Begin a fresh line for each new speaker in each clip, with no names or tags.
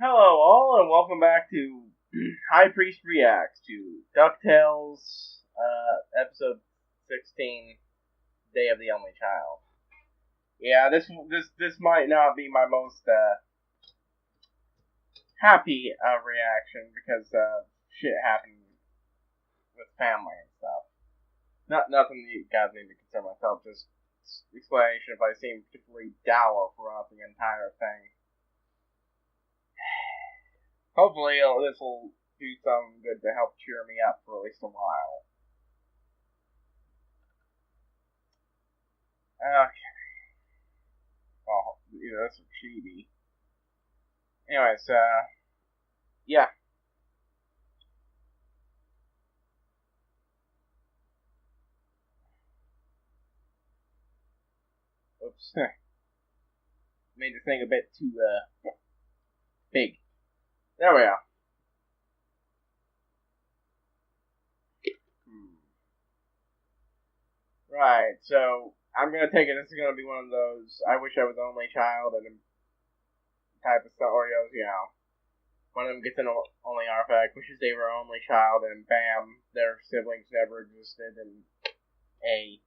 Hello all, and welcome back to HighPriest Reacts to DuckTales, episode 16, Day of the Only Child. Yeah, this might not be my most, happy, reaction, because, shit happened with family and stuff. Nothing that you guys need to concern myself, just explanation if I seem particularly dour throughout the entire thing. Hopefully, this will do something good to help cheer me up for at least a while. Okay. Well, that's chibi. Anyways, yeah. Oops. Made the thing a bit too, big. There we are. Right, so I'm gonna take it. This is gonna be one of those I wish I was the only child and type of scenarios, One of them gets an only artifact, wishes they were only child, and bam, their siblings never existed in a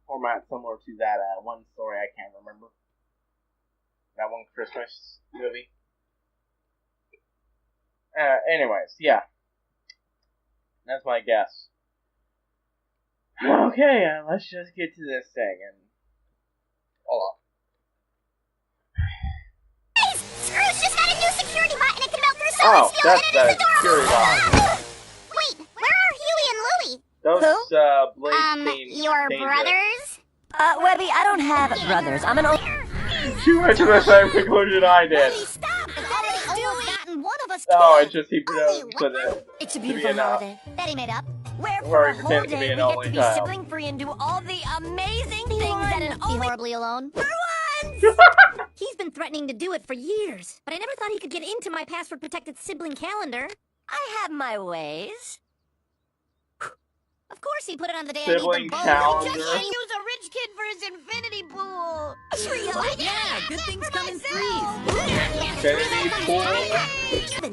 format similar to that one story I can't remember. That one Christmas movie. Anyways, yeah. That's my guess. Okay, let's just get to this thing and... Hold on.
Guys, Scrooge just got a new security bot and it can melt through
Oh,
solid steel
that's
and it is
the security bot.
Wait, where are Huey and Louie?
Those, Blade themes.
Your brothers?
Webby, I don't have brothers. I'm an old...
She went to the same conclusion I did.
Webby, stop! It's already almost gotten one of us
Oh,
killed.
it's just he put it.
It's a beautiful holiday
That he made up.
Where
Where
for
he
a whole
pretends to be
day
an
we get
only
to be
child.
sibling-free and do all the amazing things that an
Be
only...
horribly alone.
For once!
He's been threatening to do it for years, but I never thought he could get into my password-protected sibling calendar.
I have my ways.
Of course he put it on the day
Sibling
I need the
calendar.
Just to use a rich kid for his infinity pool. Sure you like
Yeah, good things come in threes.
Infinity pool.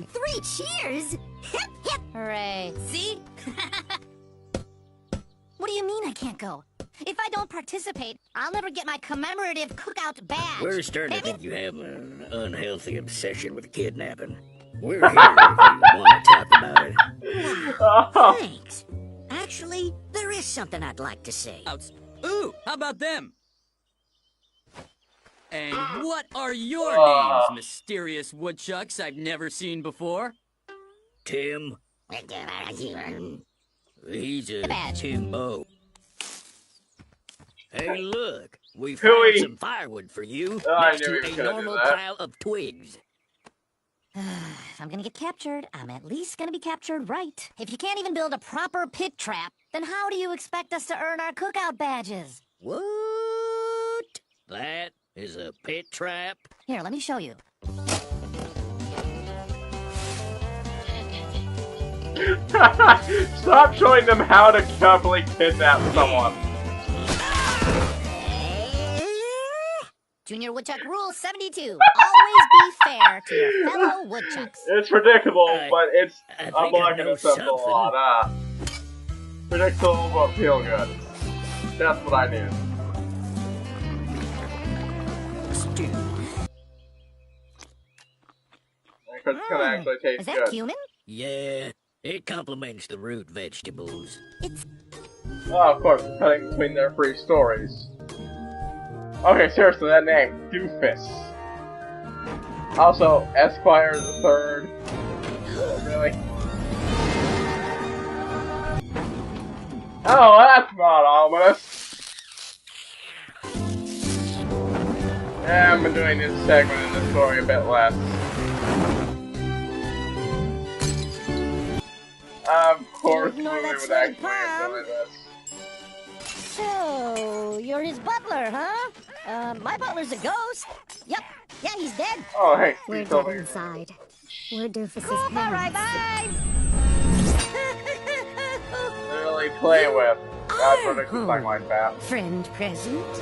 3 cheers. Hip, hip. Hooray.
See?
What do you mean I can't go? If I don't participate, I'll never get my commemorative cookout badge.
We're starting to think you have an unhealthy obsession with kidnapping. We're here if you want to talk about it.
Oh.
Thanks. Actually, there is something I'd like to say.
Ooh, how about them? And what are your
Ah.
names, mysterious woodchucks I've never seen before?
Tim. He's a
Bad.
Timbo. Hey, look. We
Hooey.
found some firewood for you
I
next
knew he
to
was
a
gonna do
normal
that.
pile of twigs.
If I'm gonna get captured, I'm at least gonna be captured right. If you can't even build a proper pit trap, then how do you expect us to earn our cookout badges?
What? That is a pit trap?
Here, let me show you.
Stop showing them how to carefully kidnap someone.
Junior Woodchuck Rule 72. Always be fair to your fellow woodchucks.
It's predictable,
I-
but it's
I think
I'm
I
liking
know
this stuff a
something.
lot. Predictable but feel good. That's what I need.
Stew.
Because it's gonna actually taste
Is that
good.
cumin?
Yeah, it complements the root vegetables.
Oh, of course, it's cutting between their free stories. Okay, seriously, that name, Doofus. Also, Esquire the Third. Really? Oh, that's not ominous. Yeah, I've been doing this segment in the story a bit less. Of course,
Ignore
Louie
that
would
sweaty
actually
palm.
enjoy this.
So, you're his butler, huh? My butler's a ghost. Yep. Yeah, he's dead.
Oh, hey,
We're
he's
dead
over here.
inside. We're Doofus's
Cool, alright,
parents.
bye.
Really play with. God predicts something like that.
Friend present.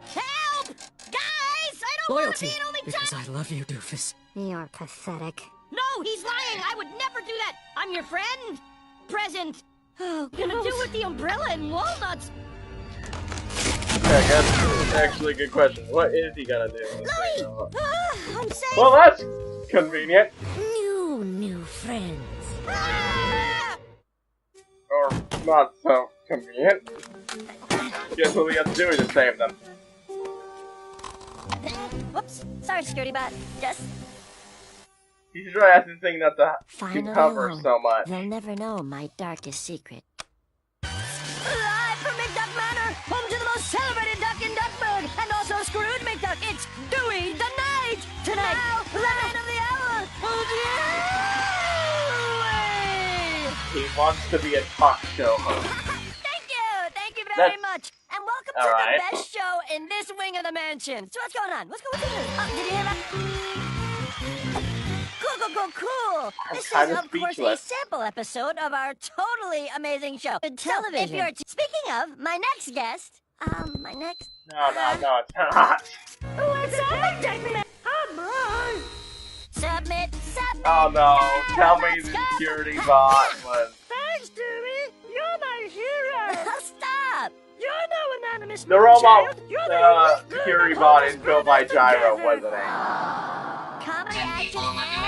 Help! Guys, I
Loyalty. Because I love you, doofus.
You're pathetic.
No, he's lying. I would never do that. I'm your friend. Present. Oh, gonna do with the umbrella and walnuts.
Yeah, that's actually a good question. What is he gonna do?
Louis! I'm safe.
Well, that's convenient.
New friends.
Ah!
Or not so convenient. Guess what we have to do to save them.
Whoops. Sorry, security bot. Just
You should try asking this thing not to
finally
cover
home.
so much.
They'll never know my darkest secret. Live from McDuck Manor, home to the most celebrated duck in Duckburg, and also Scrooge McDuck. It's Dewey the Night. Tonight, now, 11 of the hour. Dewey!
He wants to be a talk show host.
Thank you very
That's-
much, and welcome to
alright.
the best show in this wing of the mansion. So what's going on? What's going on? Oh, did you hear that? Cool. This is,
kinda
of course, a
speechless.
sample episode of our totally amazing show. Television. If you're speaking of, my next guest,
No, it's not.
What's up, Jackman? Submit.
Oh no, tell me the security bot was.
Thanks, Dewey. You're my hero. Stop. You're no anonymous.
The robot security bot is built by Gyro, wasn't it?
Comedy action.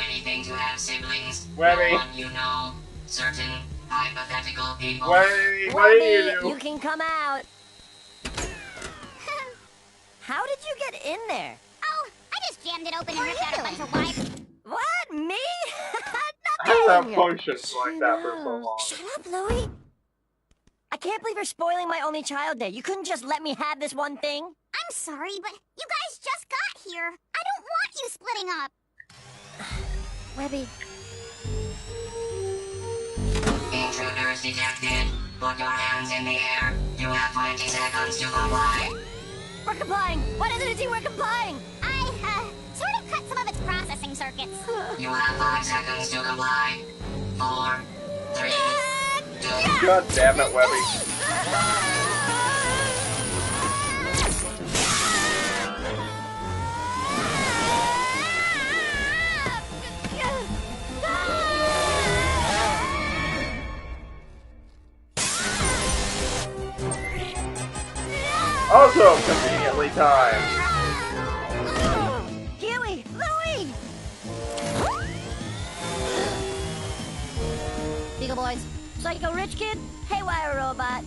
Anything to have siblings.
Webby.
No one you know. Certain hypothetical people.
Webby, what do you
You
do?
can come out. How did you get in there?
Oh, I just jammed it open and ripped out a bunch of wires.
What? Me?
I haven't
Nothing.
functioned like that for so long.
Shut up, Louie. I can't believe you're spoiling my only child day. You couldn't just let me have this one thing?
I'm sorry, but you guys just got here. I don't want you splitting up.
Webby.
Intruders detected. Put your hands in the air. You have 20 seconds to comply.
We're complying. What is it, we're complying?
I, sort of cut some of its processing circuits.
You have 5 seconds to comply. 4, 3, 2.
God damn it, Webby. Also conveniently timed.
Huey! Louie! Beagle Boys. Psycho Rich Kid? Haywire Robot.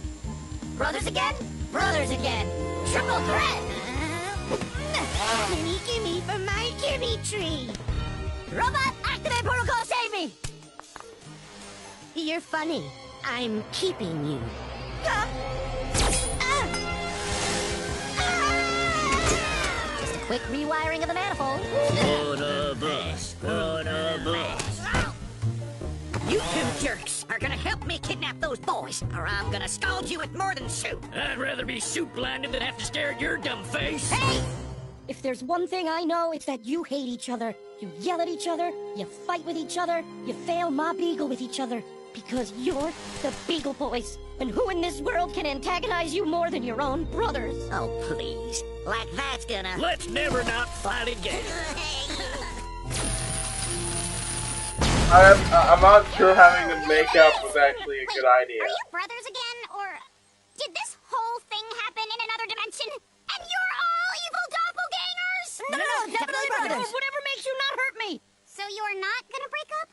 Brothers again? Brothers again. Triple threat!
Gimme for my gimme tree.
Robot, activate protocol, save me!
You're funny. I'm keeping you.
Just a quick rewiring of the manifold.
You two jerks are gonna help me kidnap those boys, or I'm gonna scald you with more than soup.
I'd rather be soup blinded than have to stare at your dumb face.
Hey! If there's one thing I know, it's that you hate each other. You yell at each other, you fight with each other, you fail Ma Beagle with each other. Because you're the Beagle Boys. And who in this world can antagonize you more than your own brothers?
Oh, please. Like that's gonna...
Let's never not fight again.
I'm not sure having them make up was actually a good idea.
Are you brothers again, or did this whole thing happen in another dimension? And you're all evil doppelgangers?
No, definitely brothers. Whatever makes you not hurt me.
So you're not gonna break up?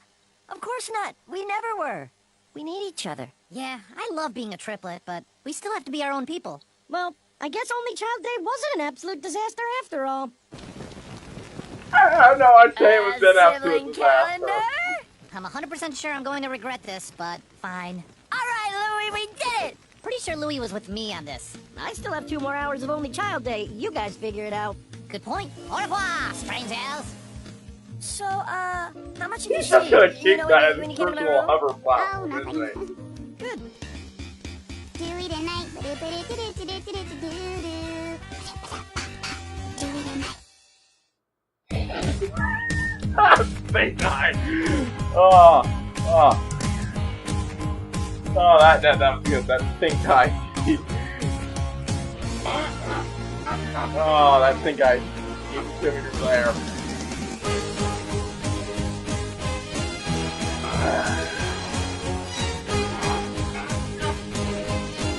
Of course not. We never were. We need each other.
Yeah, I love being a triplet, but we still have to be our own people.
Well, I guess Only Child Day wasn't an absolute disaster after all.
No, I'd say it was an absolute
Sibling
disaster.
calendar?
I'm 100% sure I'm going to regret this, but fine.
All right, Louie, we did it!
Pretty sure Louie was with me on this.
I still have 2 more hours of Only Child Day. You guys figure it out.
Good point. Au revoir, strangers.
So, how much did you
He's just
see?
gonna keep
when
that
you
as his
came to my
personal
room?
hover
Oh,
platform,
nothing.
isn't it?
Good.
Dewey tonight.
Big guy. Oh, that was good. That stink eye. Oh, that stink eye. contributors there.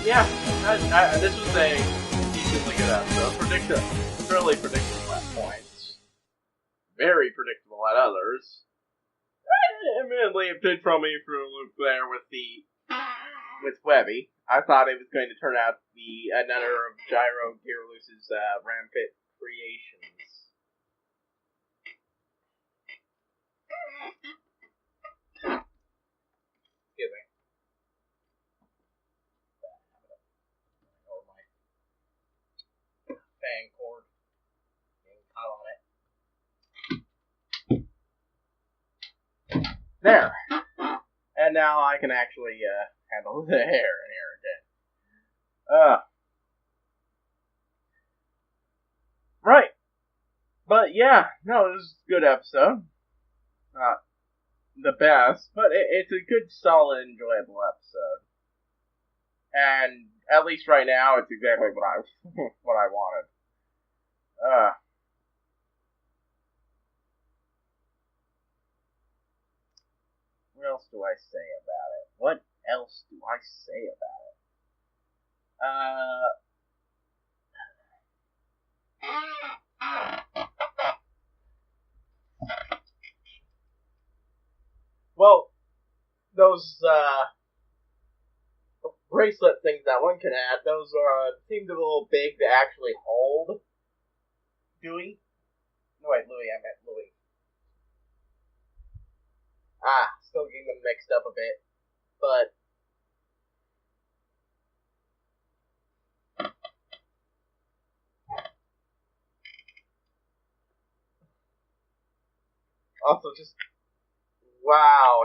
Yeah, this was a decently good episode. Really predictable at points. Very predictable at others. Admittedly, it did throw me for a loop there with Webby. I thought it was going to turn out to be another of Gyro Gearloose's rampant creations. Excuse me. Over my fan cord. Getting caught on it. There. And now I can actually handle the hair in here again. Right. But yeah, no, it was a good episode. Not the best, but it's a good, solid, enjoyable episode. And at least right now, it's exactly what I what I wanted. What else do I say about it? What else do I say about it? Well, those bracelet things that one can add, those seemed a little big to actually hold. Dewey? No, wait, Louis, I meant Louis. Still getting them mixed up a bit, but also just wow,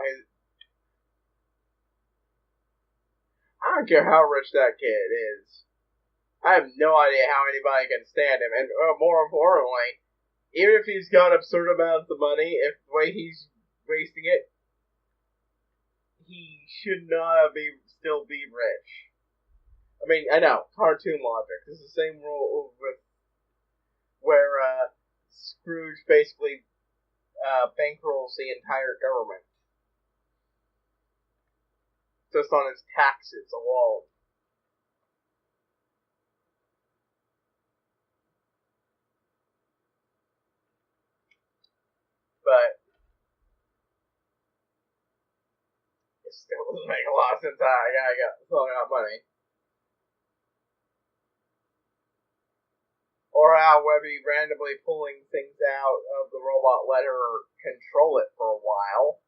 I don't care how rich that kid is. I have no idea how anybody can stand him, and more importantly, even if he's got absurd amounts of money, if the way he's wasting it, he should not still be rich. I mean, I know, cartoon logic. This is the same rule with where Scrooge basically bankrolls the entire government just on his taxes alone. But it still doesn't make a lot of sense. I got money. Or how Webby randomly pulling things out of the robot let her control it for a while.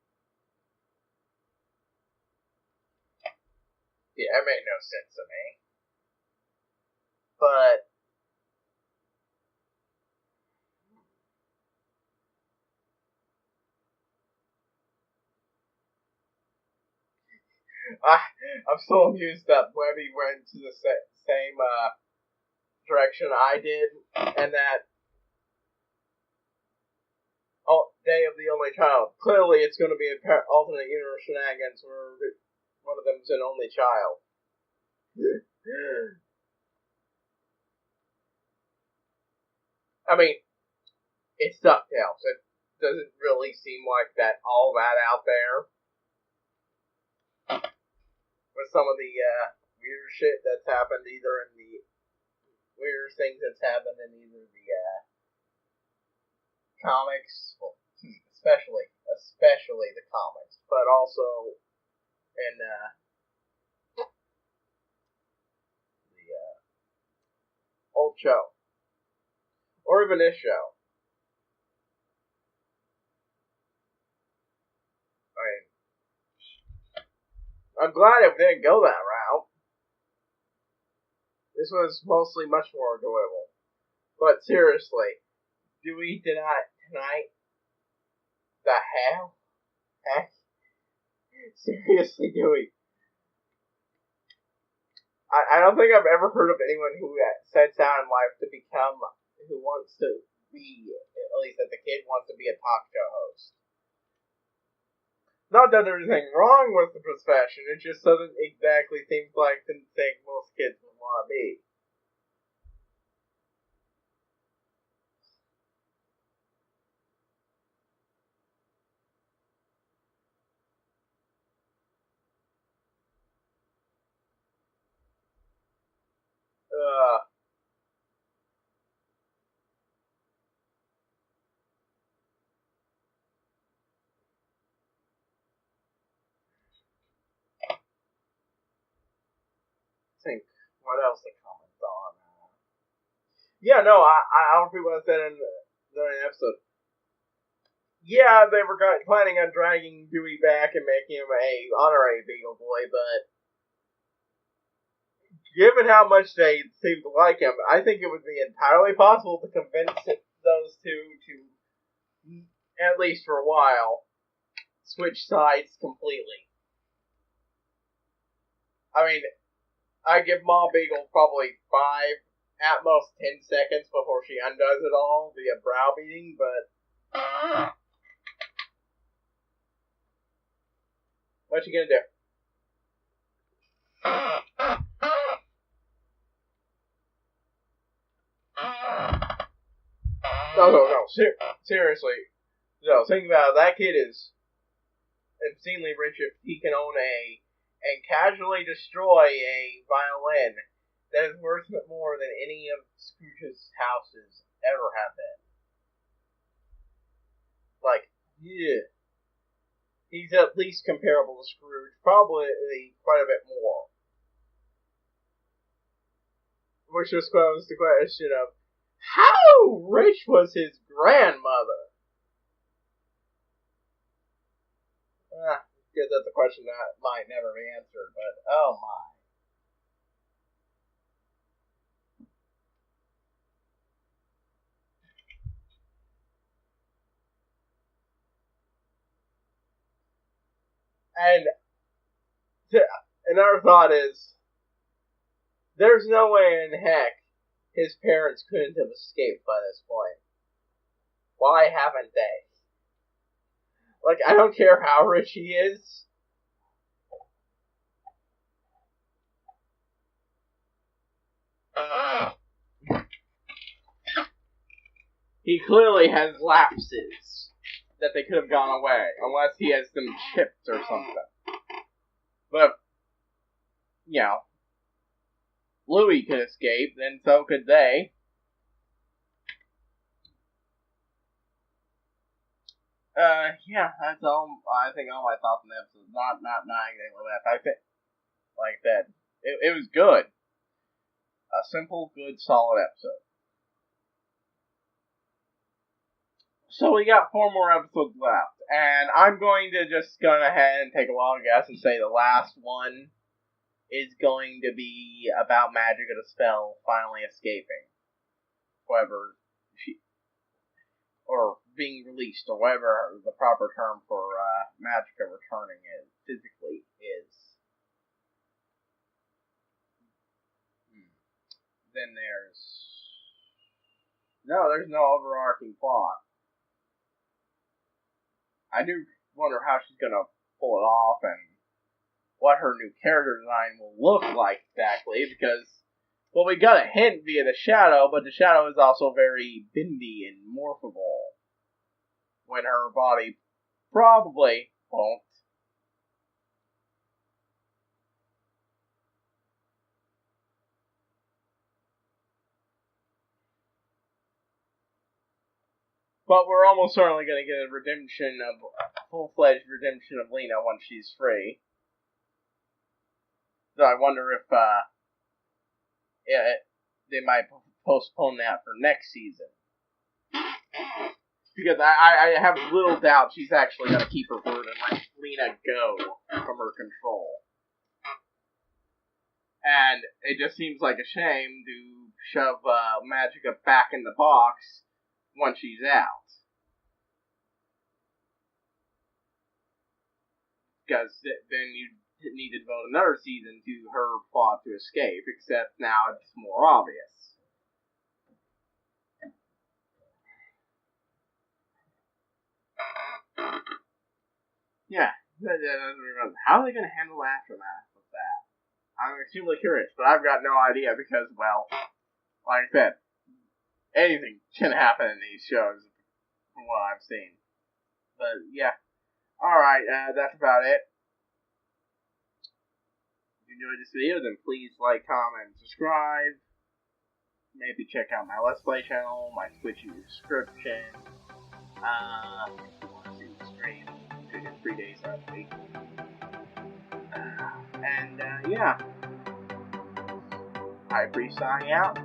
Yeah, it made no sense to me. But I'm so amused that Webby went to the same direction I did, and that Day of the Only Child. Clearly, it's going to be an alternate universe shenanigans where one of them's an only child. I mean, it's DuckTales. It doesn't really seem like that all that out there. With some of the weird shit that's happened either in the weird things that's happened in either the comics, well, especially the comics, but also in the old show, or even this show. I mean, I'm glad it didn't go that route. This was mostly much more enjoyable. But seriously, Dewey tonight? The hell? Heck? Seriously, Dewey. I don't think I've ever heard of anyone who sets out in life to become, who wants to be, at least as a kid, wants to be a talk show host. Not that there's anything wrong with the profession, it just doesn't exactly seem like the thing most kids would want to be. think what else to comment on. Yeah, no, I don't people have said in the episode. Yeah, they were planning on dragging Dewey back and making him a honorary Beagle Boy, but given how much they seem to like him, I think it would be entirely possible to convince those two to, at least for a while, switch sides completely. I mean, I give Ma Beagle probably 5, at most 10 seconds before she undoes it all via browbeating, but what you gonna do? No. Seriously. No, think about it. That kid is obscenely rich if he can own and casually destroy a violin that is worth more than any of Scrooge's houses ever have been. Like, yeah. He's at least comparable to Scrooge, probably quite a bit more. Which just posed the question of, how rich was his grandmother? Because that's a question that might never be answered, but oh my. And another thought is, there's no way in heck his parents couldn't have escaped by this point. Why haven't they? Like, I don't care how rich he is. He clearly has lapses that they could have gone away, unless he has them chipped or something. But, you know, Louis could escape, then so could they. Yeah, that's all. I think all my thoughts on the episode. Not exactly that. I think, like that, it was good. A simple, good, solid episode. So we got 4 more episodes left, and I'm going to just go ahead and take a wild guess and say the last one is going to be about Magic of the Spell finally escaping. Whoever or being released, or whatever the proper term for Magica returning is, physically is. Then there's no overarching plot. I do wonder how she's gonna pull it off and what her new character design will look like exactly, because, well, we got a hint via the Shadow, but the Shadow is also very bendy and morphable, when her body probably won't. But we're almost certainly going to get a full-fledged redemption of Lena once she's free. So I wonder if they might postpone that for next season. Because I have little doubt she's actually going to keep her word and let Lena go from her control. And it just seems like a shame to shove Magica back in the box once she's out. Because then you need to devote another season to her plot to escape, except now it's more obvious. Yeah, how are they going to handle the aftermath of that? I'm extremely curious, but I've got no idea because, well, like I said, anything can happen in these shows from what I've seen. But yeah, alright, that's about it. If you enjoyed this video, then please like, comment, and subscribe. Maybe check out my Let's Play channel, my Twitch in the description. If you want to see the stream, do it 3 days out of the week. Yeah. HighPriest signing out.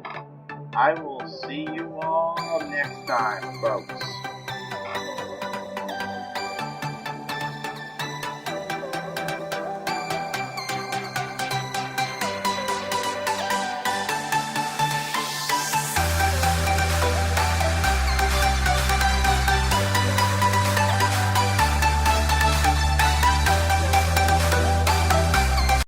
I will see you all next time, folks.